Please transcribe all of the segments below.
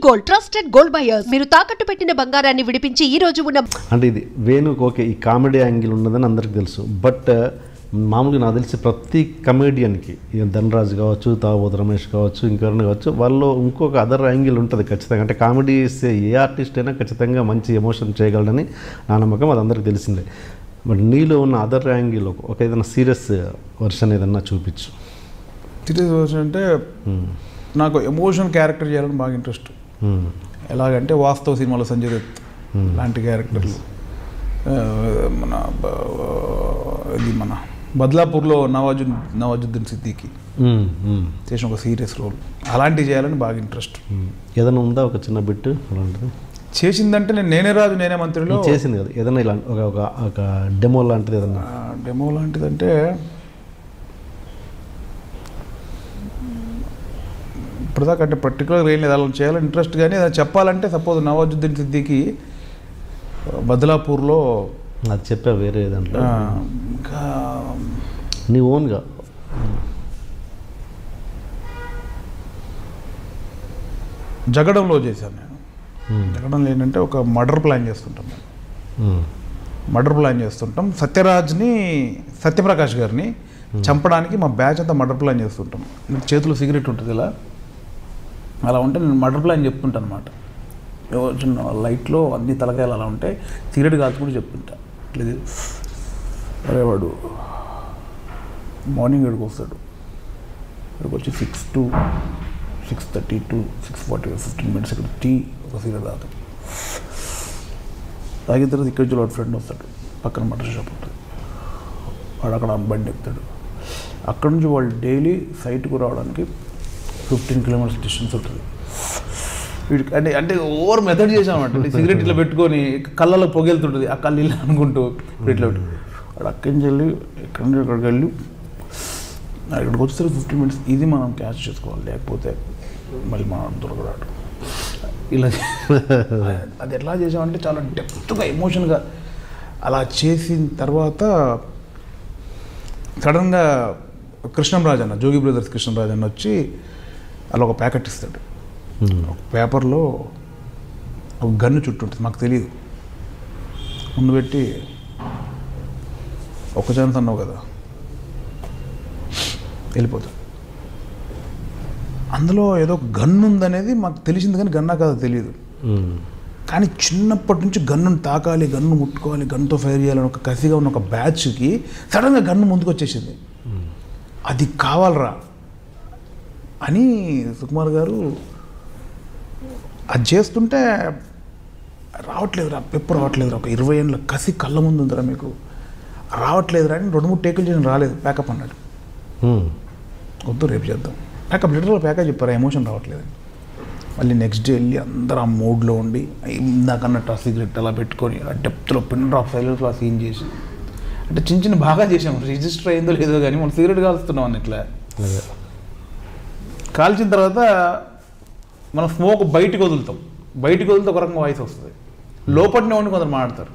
Gold, trusted gold buyers. మీరు తాకట్టు పెట్టిన బంగారాన్ని విడిపించి ఈ రోజు ఉన్న అంటే ఇది వేణుకి ఓకే ఈ కామెడీ యాంగిల్ ఉన్నదని అందరికి తెలుసు. బట్ మామూలుగా నాకు తెలిసి ప్రతి కమేడియన్కి ధనరాజు కావచ్చు, తావోతు రమేష్ కావచ్చు, ఇంకెవరైనా కావచ్చు, వాళ్ళు ఇంకొక అదర్ యాంగిల్ ఉంటుంది ఖచ్చితంగా. అంటే కామెడీ చేసే ఏ ఆర్టిస్ట్ అయినా ఖచ్చితంగా మంచి ఎమోషన్ చేయగలడని నా నమ్మకం, అది అందరికి తెలిసిందే. బట్ నీలో ఉన్న అదర్ యాంగిల్ ఒక ఏదైనా సీరియస్ వర్షన్ ఏదన్నా చూపించు. సీరియస్ వర్షన్ అంటే నాకు ఎమోషన్ క్యారెక్టర్ చేయాలని బాగా ఇంట్రెస్ట్. ఎలాగంటే వాస్తవ సినిమాలో సంజయ్ దత్ లాంటి క్యారెక్టర్లు, మన బద్లాపూర్లో నవాజుద్దీన్ సిద్దికి చేసిన ఒక సీరియస్ రోల్, అలాంటివి చేయాలని బాగా ఇంట్రెస్ట్. ఏదైనా ఉందా ఒక చిన్న బిట్ అలాంటిది? చేసిందంటే నేనే రాజు నేనే మంత్రిలో చేసింది కదా ఏదైనా ఇలా ఒక డెమో లాంటిది ఏదన్నా? డెమో లాంటిదంటే ఇప్పటిదాకా అంటే పర్టికులర్గా ఏం లేదు, అలా చేయాలని ఇంట్రెస్ట్. కానీ అది చెప్పాలంటే సపోజ్ నవాజుద్దీన్ సిద్దికి బద్లాపూర్లో అది చెప్పా వేరే దాంట్లో ఇంకా నీ ఓన్గా జగడంలో చేశాను నేను. జగడంలో ఏంటంటే ఒక మర్డర్ ప్లాన్ చేస్తుంటాం మేము. మర్డర్ ప్లాన్ చేస్తుంటాం. సత్యరాజ్ని, సత్యప్రకాష్ గారిని చంపడానికి మా బ్యాచ్ అంతా మర్డర్ ప్లాన్ చేస్తుంటాం. చేతిలో సిగరెట్ ఉంటుంది ఇలా, అలా ఉంటే నేను మర్డర్ ప్లాన్ చెప్తుంటాను అనమాట. చిన్న లైట్లో అన్ని తలకాయలు అలా ఉంటాయి, సిగరెట్ కాల్చుకుంటూ చెప్తుంటా. ఇట్లా అరే వాడు మార్నింగ్ ఎక్కడికి వస్తాడు, ఇక్కడికి వచ్చి 6 to 6:30 to 6:40 15 minutes ఇక్కడ టీ ఒక సిగరెట్ తాగుతాడు. తాగిన తర్వాత ఇక్కడ నుంచి వాడు ఫ్రెండ్ వస్తాడు, పక్కన మటన్ షాప్ ఉంటుంది, వాడు అక్కడ బండి ఎక్కుతాడు. అక్కడ నుంచి వాళ్ళు డైలీ సైట్కు రావడానికి 15 kilometers డిస్టెన్స్ ఉంటుంది. వీడికి అంటే ఓవర్ మెథడ్ చేసామంటే సిగరెట్ ఇట్లా పెట్టుకొని కళ్ళలో పొగెళ్తుంటుంది, ఆ కళ్ళు ఇలా అనుకుంటూ ఇట్లా పెట్టి వాడు అక్కడి నుంచి వెళ్ళి ఎక్కడి నుంచి అక్కడికి వెళ్ళి ఇక్కడికి వచ్చేసరికి 15 minutes ఇది మనం క్యాచ్ చేసుకోవాలి, లేకపోతే మళ్ళీ మనం దొరకరాడు. ఇలా అది ఎట్లా చేసామంటే చాలా డెప్త్గా ఎమోషన్గా అలా చేసిన తర్వాత సడన్గా కృష్ణంరాజు అన్న, జోగి బ్రదర్స్ కృష్ణంరాజు అన్న వచ్చి అలా ఒక ప్యాకెట్ ఇస్తాడు. ఒక పేపర్లో ఒక గన్ను చుట్టూ ఉంటుంది, మాకు తెలియదు. ముందు పెట్టి ఒక ఛాన్స్ అన్నావు కదా వెళ్ళిపోతాడు. అందులో ఏదో గన్ను ఉందనేది మాకు తెలిసింది, కానీ గన్నా కాదో తెలియదు. కానీ చిన్నప్పటి నుంచి గన్నును తాకాలి, గన్ను ముట్టుకోవాలి, గన్నుతో ఫైర్ చేయాలని ఒక కసిగా ఉన్న ఒక బ్యాచ్కి సడన్గా గన్ను ముందుకు వచ్చేసింది. అది కావాలరా అని సుకుమార్ గారు అది చేస్తుంటే రావట్లేదురా, పెప్పు రావట్లేదురా, ఒక 20 ఏళ్ళ కసి కళ్ళ ముందు ఉందిరా మీకు, రావట్లేదురా అని 2-3 టేకులు చేసిన రాలేదు. ప్యాకప్ అన్నాడు, వద్దు రేపు చేద్దాం. ప్యాకప్ లిటరల్ ప్యాకప్ చెప్పారు, ఎమోషన్ రావట్లేదు. మళ్ళీ నెక్స్ట్ డే వెళ్ళి అందరూ ఆ మూడ్లో ఉండి ఇందాకన్నట్టు ఆ సిగరెట్ అలా పెట్టుకొని ఆ డెప్త్లో పిన్ డ్రాప్ సైలెన్స్లో ఆ సీన్ చేసి అంటే చిన్న చిన్న బాగా చేసాము. రిజిస్టర్ అయిందో లేదో కానీ మనం సిగరెట్ కాలుస్తున్నాం అని ఇట్లా కాల్చిన తర్వాత మనం స్మోక్ బయటికి వదులుతాం, బయటికి వదిలితే ఒక రకంగా వాయిస్ వస్తుంది, లోపలనే ఉండి కొందరు మాట్లాడతారు.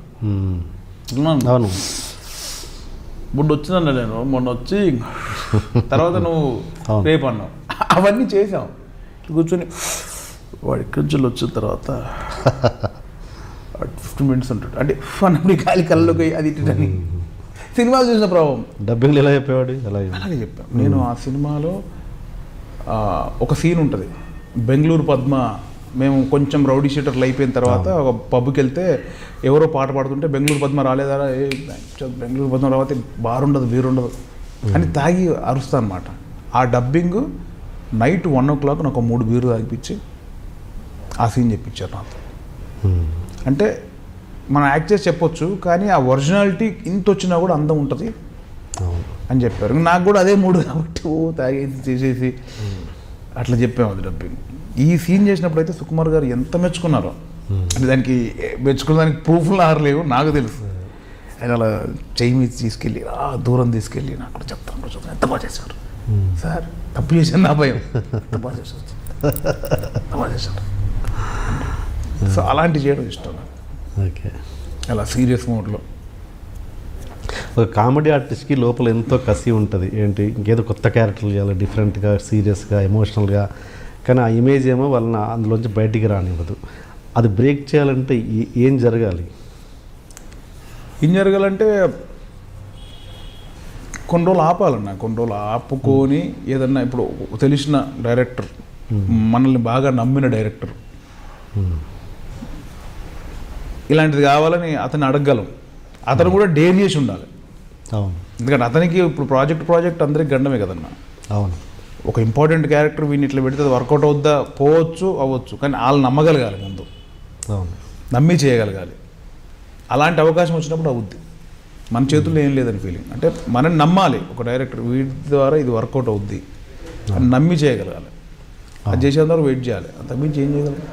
ఇప్పుడు వచ్చిందన్న నేను మొన్న వచ్చి తర్వాత నువ్వు రేపు అన్నావు, అవన్నీ చేసాం. కూర్చొని వాడు ఇక్కడి నుంచి వచ్చిన తర్వాత 15 minutes ఉంటాడు అంటే అన్నప్పుడు గాలి కళ్ళలోకి అది ఇట్టని సినిమాలు చూసిన ప్రభావం. డబ్బింగ్లు ఎలా చెప్పేవాడు? అలాగే చెప్పాను నేను. ఆ సినిమాలో ఒక సీన్ ఉంటుంది, బెంగళూరు పద్మ, మేము కొంచెం రౌడీ షీటర్లు అయిపోయిన తర్వాత ఒక పబ్కి వెళ్తే ఎవరో పాట పాడుతుంటే బెంగళూరు పద్మ రాలేదా, బెంగళూరు పద్మ రాకపోతే బారుండదు వీరుండదు అని తాగి అరుస్తా అనమాట. ఆ డబ్బింగ్ నైట్ 1 o'clock నాకు 3 బీరు తాగిపించి ఆ సీన్ చెప్పించారు నాతో. అంటే మనం యాక్ట్ చేసి చెప్పొచ్చు, కానీ ఆ ఒరిజినాలిటీ ఇంత వచ్చినా కూడా అందం ఉంటుంది అని చెప్పారు. నాకు కూడా అదే మూడు కాబట్టి తాగేసి చేసేసి అట్లా చెప్పాము అది డబ్బింగ్. ఈ సీన్ చేసినప్పుడు అయితే సుకుమార్ గారు ఎంత మెచ్చుకున్నారో, అంటే దానికి మెచ్చుకున్న దానికి ప్రూఫ్లు ఆరలేవు నాకు తెలుసు. ఆయన అలా చెయ్యి మీద తీసుకెళ్ళి దూరం తీసుకెళ్ళి నాకు కూడా చెప్తాను, ఎంత బాగా చేశారు సార్, తప్పు చేశాను నా భయం, ఎంత బాగా చేశారు, ఎంత బాగా చేశారు. సో అలాంటి చేయడం ఇష్టం నాకు. ఓకే, అలా సీరియస్ మోడ్లో. ఒక కామెడీ ఆర్టిస్ట్కి లోపల ఎంతో కసి ఉంటుంది, ఏంటి ఇంకేదో కొత్త క్యారెక్టర్లు చేయాలి, డిఫరెంట్గా, సీరియస్గా, ఎమోషనల్గా కానీ ఆ ఇమేజ్ ఏమో వాళ్ళని అందులోంచి బయటికి రానివ్వదు. అది బ్రేక్ చేయాలంటే ఏం జరగాలి? ఏం జరగాలంటే కొన్ని రోజులు ఆపాలన్న, కొన్ని రోజులు ఆపుకొని ఏదన్నా ఇప్పుడు తెలిసిన డైరెక్టర్, మనల్ని బాగా నమ్మిన డైరెక్టర్ ఇలాంటిది కావాలని అతన్ని అడగగలం. అతను కూడా డేర్ చేసి ఉండాలి. అవును, ఎందుకంటే అతనికి ఇప్పుడు ప్రాజెక్ట్ అందరికి గండమే కదన్న. అవును, ఒక ఇంపార్టెంట్ క్యారెక్టర్ వీని ఇట్లా పెడితే అది వర్కౌట్ అవుద్దా, పోవచ్చు అవ్వచ్చు, కానీ వాళ్ళు నమ్మగలగాలి ముందు, అవును, నమ్మి చేయగలగాలి. అలాంటి అవకాశం వచ్చినప్పుడు అవుద్ది. మన చేతుల్లో ఏం లేదని ఫీలింగ్. అంటే మనం నమ్మాలి, ఒక డైరెక్టర్ వీటి ద్వారా ఇది వర్కౌట్ అవుద్ది అని నమ్మి చేయగలగాలి. అది చేసేంతవరకు వెయిట్ చేయాలి, అంతకుమించి ఏం చేయగలగాలి.